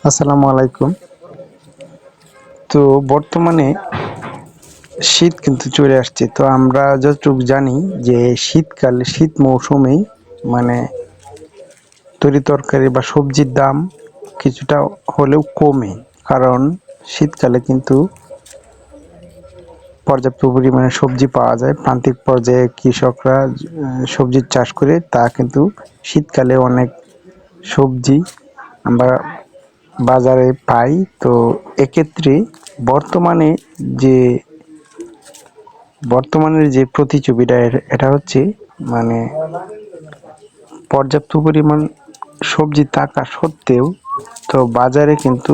আসসালামু আলাইকুম। তো বর্তমানে শীত কিন্তু চলে আসছে। তো আমরা যতটুকু জানি যে শীতকালে শীত মৌসুমেই মানে তরি-তরকারি বা সবজির দাম কিছুটা হলেও কমে। কারণ শীতকালে কিন্তু পর্যাপ্ত পরিমাণে সবজি পাওয়া যায়। প্রান্তিক পর্যায়ে কৃষকরা সবজির চাষ করে তা কিন্তু শীতকালে অনেক সবজি আমরা বাজারে পাই। তো এক্ষেত্রে বর্তমানে যে বর্তমানের যে প্রতিযোগিতা এটা হচ্ছে মানে পর্যাপ্ত পরিমাণ সবজি থাকা সত্ত্বেও তো বাজারে কিন্তু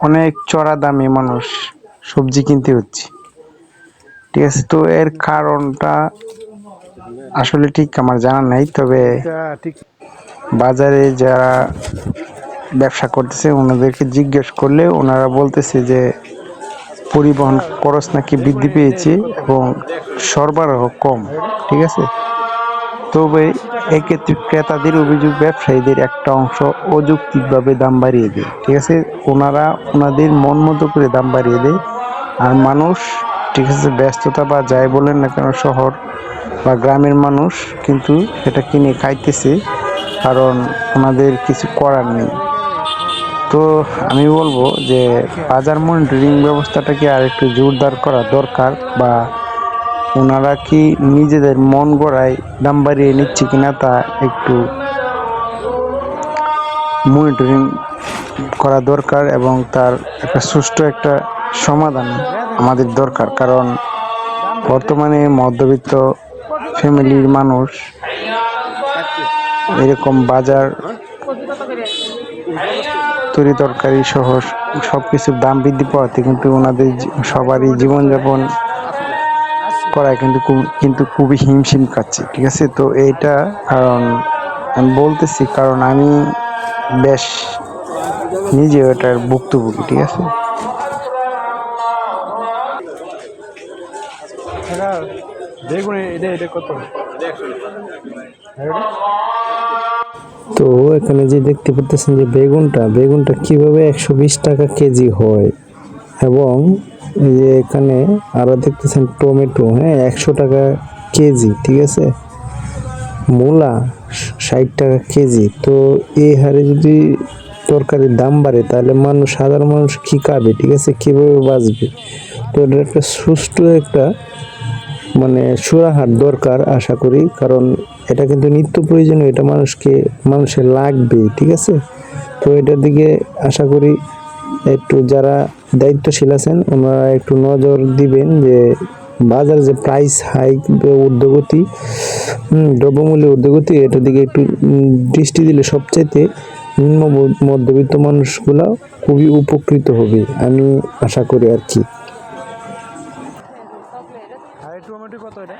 অনেক চড়া দামে মানুষ সবজি কিনতে হচ্ছে। ঠিক আছে, তো এর কারণটা আসলে ঠিক আমার জানা নাই, তবে বাজারে যারা ব্যবসা করতেছে ওনাদেরকে জিজ্ঞেস করলে ওনারা বলতেছে যে পরিবহন খরচ নাকি বৃদ্ধি পেয়েছে এবং সরবরাহ কম। ঠিক আছে, তবে এক্ষেত্রে ক্রেতাদের অভিযোগ ব্যবসায়ীদের একটা অংশ অযৌক্তিকভাবে দাম বাড়িয়ে দেয়। ঠিক আছে, ওনারা ওনাদের মন মতো করে দাম বাড়িয়ে দেয়। আর মানুষ, ঠিক আছে, ব্যস্ততা বা যাই বলেন না কেন, শহর বা গ্রামের মানুষ কিন্তু সেটা কিনে খাইতেছে, কারণ ওনাদের কিছু করার নেই। তো আমি বলবো যে বাজার মনিটরিং ব্যবস্থাটাকে আর একটু জোরদার করা দরকার, বা ওনারা কি নিজেদের মন গড়ায় দাম বাড়িয়ে নিচ্ছে কিনা তা একটু মনিটরিং করা দরকার এবং তার একটা সুষ্ঠু একটা সমাধান আমাদের দরকার। কারণ বর্তমানে মধ্যবিত্ত ফ্যামিলির মানুষ এরকম বাজার তরি তরকারি সহ সবকিছুর দাম বৃদ্ধি পাওয়াতে কিন্তু ওনাদের সবারই জীবনযাপন করায় কিন্তু খুবই হিমশিম খাচ্ছে। ঠিক আছে, তো এইটা কারণ আমি বলতেছি, কারণ আমি বেশ নিজে এটার ভুক্তভোগী। ঠিক আছে, তো এখানে যে দেখতে পাচ্ছেন যে বেগুনটা কিভাবে 120 টাকা কেজি হয়, এবং এই যে এখানে আরো দেখতেছেন টমেটো, হ্যাঁ, 100 টাকা কেজি। ঠিক আছে, মূলা 60 টাকা কেজি। তো এই হারে যদি তরকারির দাম বাড়ে তাহলে সাধারণ মানুষ কি খাবে? ঠিক আছে, কিভাবে বাঁচবে? তো এটা একটা সুষ্ঠু একটা সুরাহার দরকার আশা করি, কারণ এটা কিন্তু নিত্য প্রয়োজনীয়, এটা মানুষের লাগবে। ঠিক আছে, তো এটার দিকে আশা করি একটু যারা দায়িত্বশীল আছেন ওনারা একটু নজর দিবেন, যে বাজারে যে প্রাইস হাইক ঊর্ধ্বগতি, দ্রব্যমূল্যের ঊর্ধ্বগতি, এটার দিকে একটু দৃষ্টি দিলে সবচাইতে নিম্ন মধ্যবিত্ত মানুষগুলা খুবই উপকৃত হবে, আমি আশা করি আর কি। টমেটো কত এটা?